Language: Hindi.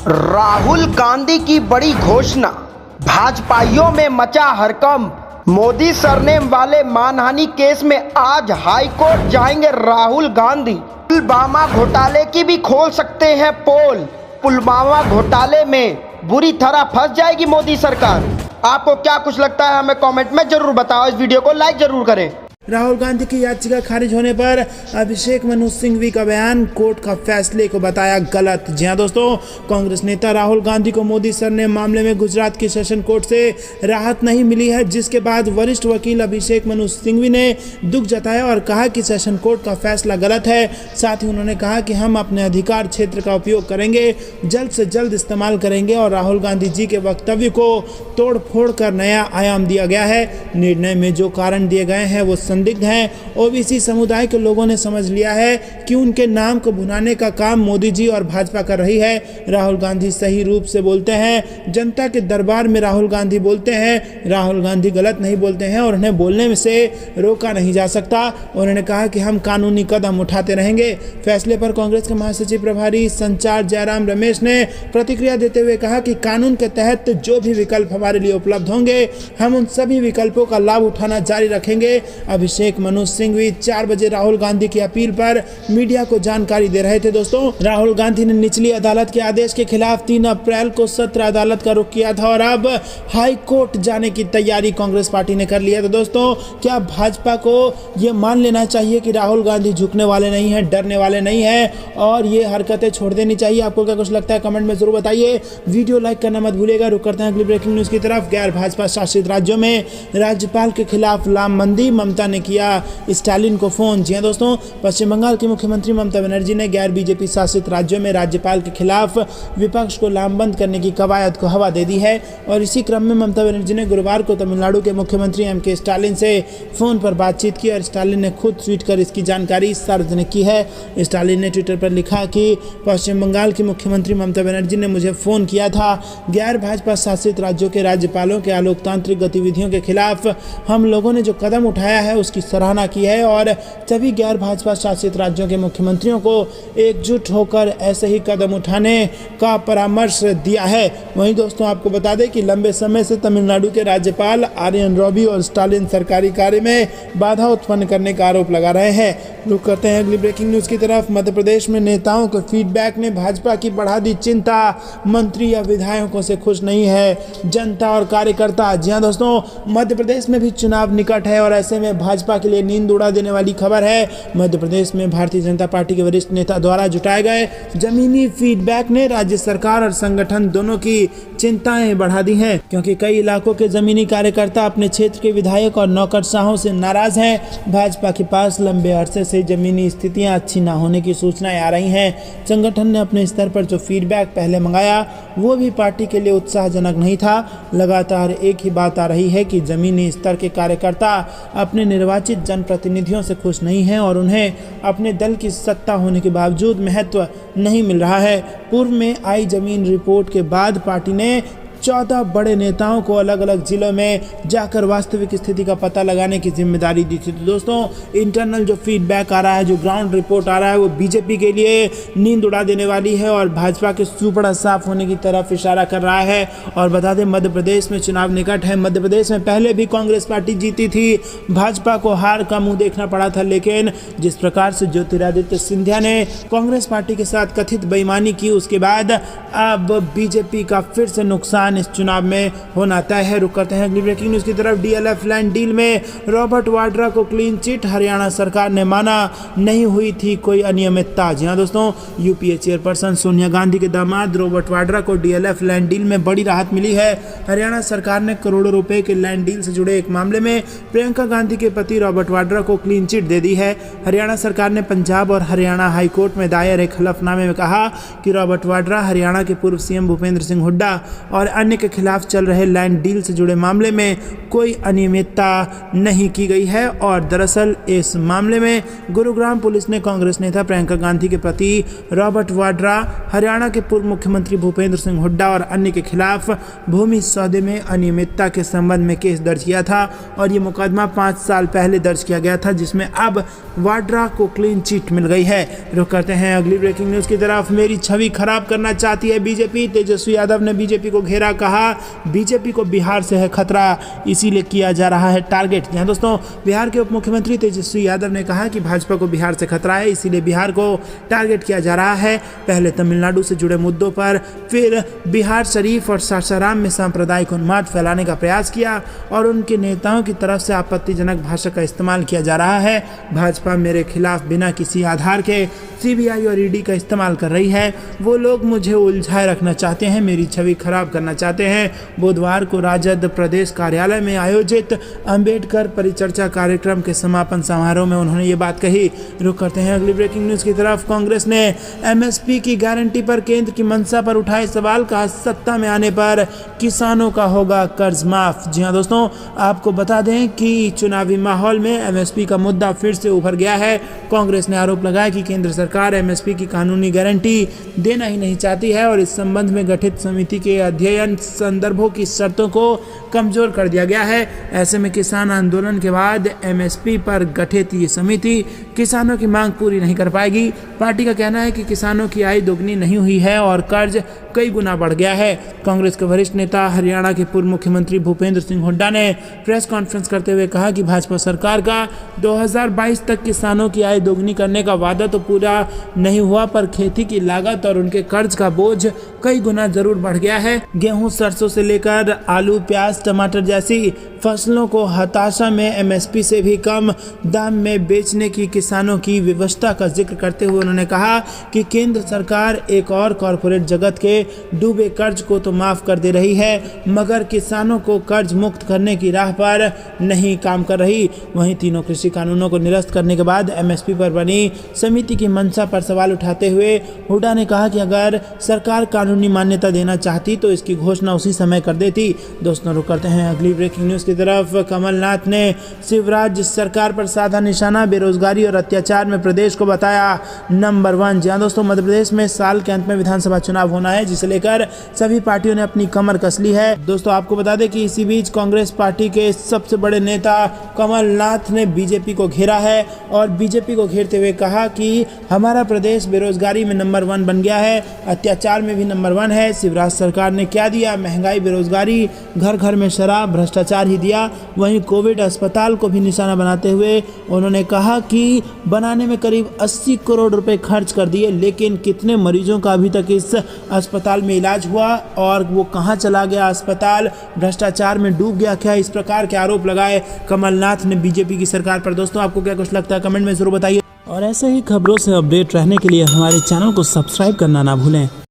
राहुल गांधी की बड़ी घोषणा, भाजपाइयों में मचा हड़कंप। मोदी सरनेम वाले मानहानि केस में आज हाई कोर्ट जाएंगे राहुल गांधी। पुलवामा घोटाले की भी खोल सकते हैं पोल। पुलवामा घोटाले में बुरी तरह फंस जाएगी मोदी सरकार। आपको क्या कुछ लगता है हमें कमेंट में जरूर बताओ। इस वीडियो को लाइक जरूर करें। राहुल गांधी की याचिका खारिज होने पर अभिषेक मनु सिंघवी का बयान, कोर्ट का फैसले को बताया गलत। जी हां दोस्तों, कांग्रेस नेता राहुल गांधी को मोदी सरनेम मामले में गुजरात की सेशन कोर्ट से राहत नहीं मिली है, जिसके बाद वरिष्ठ वकील अभिषेक मनु सिंघवी ने दुख जताया और कहा कि सेशन कोर्ट का फैसला गलत है। साथ ही उन्होंने कहा कि हम अपने अधिकार क्षेत्र का उपयोग करेंगे, जल्द से जल्द इस्तेमाल करेंगे और राहुल गांधी जी के वक्तव्य को तोड़ फोड़ कर नया आयाम दिया गया है। निर्णय में जो कारण दिए गए हैं वो संदिग्ध हैं। ओबीसी समुदाय के लोगों ने समझ लिया है कि उनके नाम को भुनाने का काम मोदी जी और भाजपा कर रही है। राहुल गांधी सही रूप से बोलते हैं, जनता के दरबार में राहुल गांधी बोलते हैं। राहुल गांधी गलत नहीं बोलते हैं और उन्हें बोलने में से रोका नहीं जा सकता। उन्होंने कहा कि हम कानूनी कदम उठाते रहेंगे। फैसले पर कांग्रेस के महासचिव प्रभारी संचार जयराम रमेश ने प्रतिक्रिया देते हुए कहा कि कानून के तहत जो भी विकल्प हमारे लिए उपलब्ध होंगे, हम उन सभी विकल्पों का लाभ उठाना जारी रखेंगे। अभिषेक मनु सिंघवी 4 बजे राहुल गांधी की अपील पर मीडिया को जानकारी दे रहे थे। दोस्तों, राहुल गांधी ने निचली अदालत के आदेश के खिलाफ 3 अप्रैल को सत्र अदालत का रुख किया था और अब हाई कोर्ट जाने की तैयारी कांग्रेस पार्टी ने कर लिया। तो दोस्तों, क्या भाजपा को यह मान लेना चाहिए कि राहुल गांधी झुकने वाले नहीं हैं, डरने वाले नहीं हैं और ये हरकतें छोड़ देनी चाहिए? आपको क्या कुछ लगता है कमेंट में जरूर बताइए। वीडियो लाइक करना मत भूलिएगा। रुक करते हैं अगली ब्रेकिंग न्यूज की तरफ। गैर भाजपा शासित राज्यों में राज्यपाल के खिलाफ लामबंदी, ममता ने किया स्टालिन को फोन। जी हां दोस्तों, पश्चिम बंगाल की मुख्यमंत्री ममता बनर्जी ने गैर बीजेपी शासित राज्यों में राज्यपाल के खिलाफ विपक्ष को लामबंद करने की कवायद को हवा दे दी है और इसी क्रम में ममता बनर्जी ने गुरुवार को तमिलनाडु के मुख्यमंत्री एम.के. स्टालिन से फोन पर बातचीत की और स्टालिन ने खुद ट्वीट कर इसकी जानकारी सार्वजनिक की है। स्टालिन ने ट्विटर पर लिखा कि पश्चिम बंगाल की मुख्यमंत्री ममता बनर्जी ने मुझे फोन किया था। गैर भाजपा शासित राज्यों के राज्यपालों के अलोकतांत्रिक गतिविधियों के खिलाफ हम लोगों ने जो कदम उठाया है उसकी सराहना की है और सभी गैर भाजपा शासित राज्यों के मुख्यमंत्रियों को एकजुट होकर ऐसे ही कदम उठाने का परामर्श दिया है। वहीं दोस्तों, आपको बता दें कि लंबे समय से तमिलनाडु के राज्यपाल आर्यन रॉबी और स्टालिन सरकारी कार्य में बाधा उत्पन्न करने का आरोप लगा रहे हैं। रुक करते हैं अगली ब्रेकिंग न्यूज की तरफ। मध्य प्रदेश में नेताओं के फीडबैक ने भाजपा की बढ़ा दी चिंता। मंत्री या विधायकों से खुश नहीं है जनता और कार्यकर्ता। जी हां दोस्तों, मध्य प्रदेश में भी चुनाव निकट है और ऐसे में भाजपा के लिए नींद उड़ा देने वाली खबर है। मध्य प्रदेश में भारतीय जनता पार्टी के वरिष्ठ नेता द्वारा जुटाए गए जमीनी फीडबैक ने राज्य सरकार और संगठन दोनों की चिंताएं बढ़ा दी हैं, क्योंकि कई इलाकों के जमीनी कार्यकर्ता अपने क्षेत्र के विधायक और नौकरशाहों से नाराज हैं। भाजपा के पास लंबे अरसे से जमीनी स्थितियां अच्छी न होने की सूचनाएं आ रही हैं। संगठन ने अपने स्तर पर जो फीडबैक पहले मंगाया वो भी पार्टी के लिए उत्साहजनक नहीं था। लगातार एक ही बात आ रही है कि जमीनी स्तर के कार्यकर्ता अपने निर्वाचित जनप्रतिनिधियों से खुश नहीं हैं और उन्हें अपने दल की सत्ता होने के बावजूद महत्व नहीं मिल रहा है। पूर्व में आई जमीन रिपोर्ट के बाद पार्टी ने 14 बड़े नेताओं को अलग अलग जिलों में जाकर वास्तविक स्थिति का पता लगाने की जिम्मेदारी दी थी। तो दोस्तों, इंटरनल जो फीडबैक आ रहा है, जो ग्राउंड रिपोर्ट आ रहा है, वो बीजेपी के लिए नींद उड़ा देने वाली है और भाजपा के सुपड़ा साफ होने की तरफ इशारा कर रहा है। और बता दें, मध्य प्रदेश में चुनाव निकट है। मध्य प्रदेश में पहले भी कांग्रेस पार्टी जीती थी, भाजपा को हार का मुंह देखना पड़ा था, लेकिन जिस प्रकार से ज्योतिरादित्य सिंधिया ने कांग्रेस पार्टी के साथ कथित बेईमानी की, उसके बाद अब बीजेपी का फिर से नुकसान इस चुनाव में होना तय है। रुक करते हैं अगली ब्रेकिंग न्यूज की तरफ। डीएलएफ लैंड डील में रॉबर्ट वाड्रा को क्लीन चिट, हरियाणा सरकार ने माना नहीं हुई थी कोई अनियमितता। जी हां दोस्तों, यूपीए चेयरपर्सन सोनिया गांधी के दामाद रॉबर्ट वाड्रा को डीएलएफ लैंड डील में बड़ी राहत मिली है। हरियाणा सरकार ने करोड़ों रुपए के लैंड डील से जुड़े एक मामले में प्रियंका गांधी के पति रॉबर्ट वाड्रा को क्लीन चिट दे दी है। हरियाणा सरकार ने पंजाब और हरियाणा हाईकोर्ट में दायर एक हलफनामे में कहा कि रॉबर्ट वाड्रा हरियाणा के पूर्व सीएम भूपेंद्र सिंह हुड्डा और अन्य के खिलाफ चल रहे लैंड डील से जुड़े मामले में कोई अनियमितता नहीं की गई है। और दरअसल इस मामले में गुरुग्राम पुलिस ने कांग्रेस नेता प्रियंका गांधी के पति रॉबर्ट वाड्रा, हरियाणा के पूर्व मुख्यमंत्री भूपेंद्र सिंह हुड्डा और अन्य के खिलाफ भूमि सौदे में अनियमितता के संबंध में केस दर्ज किया था। और ये मुकदमा 5 साल पहले दर्ज किया गया था, जिसमें अब वाड्रा को क्लीन चिट मिल गई है। रुक करते हैं अगली ब्रेकिंग न्यूज की तरफ। मेरी छवि खराब करना चाहती है बीजेपी, तेजस्वी यादव ने बीजेपी को घेरा, कहा बीजेपी को बिहार से है खतरा, इसीलिए किया जा रहा है टारगेट। यहाँ दोस्तों बिहार के उप मुख्यमंत्री तेजस्वी यादव ने कहा कि भाजपा को बिहार से खतरा है, इसीलिए बिहार को टारगेट किया जा रहा है। पहले तमिलनाडु से जुड़े मुद्दों पर, फिर बिहार शरीफ और सासाराम में सांप्रदायिक उन्माद फैलाने का प्रयास किया और उनके नेताओं की तरफ से आपत्तिजनक भाषा का इस्तेमाल किया जा रहा है। भाजपा मेरे खिलाफ बिना किसी आधार के सीबीआई और ईडी का इस्तेमाल कर रही है। वो लोग मुझे उलझाए रखना चाहते हैं, मेरी छवि खराब करना चाहते हैं। बुधवार को राजद प्रदेश कार्यालय में आयोजित अंबेडकर परिचर्चा कार्यक्रम के समापन समारोह में उन्होंने ये बात कही। रुक करते हैं अगली ब्रेकिंग न्यूज की तरफ। कांग्रेस ने एमएसपी की गारंटी पर केंद्र की मंशा पर उठाए सवाल, कहा सत्ता में आने पर किसानों का होगा कर्ज माफ। जी हाँ दोस्तों, आपको बता दें कि चुनावी माहौल में एमएसपी का मुद्दा फिर से उभर गया है। कांग्रेस ने आरोप लगाया कि केंद्र सरकार एमएसपी की कानूनी गारंटी देना ही नहीं चाहती है और इस संबंध में गठित समिति के अध्ययन संदर्भों की शर्तों को कमजोर कर दिया गया है। ऐसे में किसान आंदोलन के बाद एमएसपी पर गठित ये समिति किसानों की मांग पूरी नहीं कर पाएगी। पार्टी का कहना है कि किसानों की आय दोगुनी नहीं हुई है और कर्ज कई गुना बढ़ गया है। कांग्रेस के वरिष्ठ नेता हरियाणा के पूर्व मुख्यमंत्री भूपेंद्र सिंह हुड्डा ने प्रेस कॉन्फ्रेंस करते हुए कहा कि भाजपा सरकार का 2022 तक किसानों की आय दोगुनी करने का वादा तो पूरा नहीं हुआ, पर खेती की लागत और उनके कर्ज का बोझ कई गुना जरूर बढ़ गया है। गेहूं, सरसों से लेकर आलू, प्याज, टमाटर जैसी फसलों को हताशा में एमएसपी से भी कम दाम में बेचने की किसानों की व्यवस्था का जिक्र करते हुए उन्होंने कहा कि केंद्र सरकार एक और कॉरपोरेट जगत के डूबे कर्ज को तो माफ कर दे रही है, मगर किसानों को कर्ज मुक्त करने की राह पर नहीं काम कर रही। वहीं तीनों कृषि कानूनों को निरस्त करने के बाद एमएसपी पर बनी समिति की मंशा पर सवाल उठाते हुए हुड्डा ने कहा कि अगर सरकार कानूनी मान्यता देना चाहती तो इसकी घोषणा उसी समय कर देती। दोस्तों रुक करते हैं अगली ब्रेकिंग न्यूज की तरफ। कमलनाथ ने शिवराज सरकार पर साधा निशाना, बेरोजगारी और अत्याचार में प्रदेश को बताया नंबर 1। जी हाँ दोस्तों, मध्य प्रदेश में साल के अंत में विधानसभा चुनाव होना है, जिसे लेकर सभी पार्टियों ने अपनी कमर कस ली है। दोस्तों आपको बता दें कि इसी बीच कांग्रेस पार्टी के सबसे बड़े नेता कमलनाथ ने बीजेपी को घेरा है और बीजेपी को घेरते हुए कहा कि हमारा प्रदेश बेरोजगारी में नंबर 1 बन गया है, अत्याचार में भी नंबर 1 है। शिवराज सरकार ने क्या दिया? महंगाई, बेरोजगारी, घर घर में शराब, भ्रष्टाचार ही दिया। वहीं कोविड अस्पताल को भी निशाना बनाते हुए उन्होंने कहा कि बनाने में करीब 80 करोड़ रुपए खर्च कर दिए, लेकिन कितने मरीजों का अभी तक इस अस्पताल में इलाज हुआ और वो कहां चला गया अस्पताल? भ्रष्टाचार में डूब गया क्या? इस प्रकार के आरोप लगाए कमलनाथ ने बीजेपी की सरकार पर। दोस्तों आपको क्या कुछ लगता है कमेंट में जरूर बताइए और ऐसे ही खबरों से अपडेट रहने के लिए हमारे चैनल को सब्सक्राइब करना ना भूलें।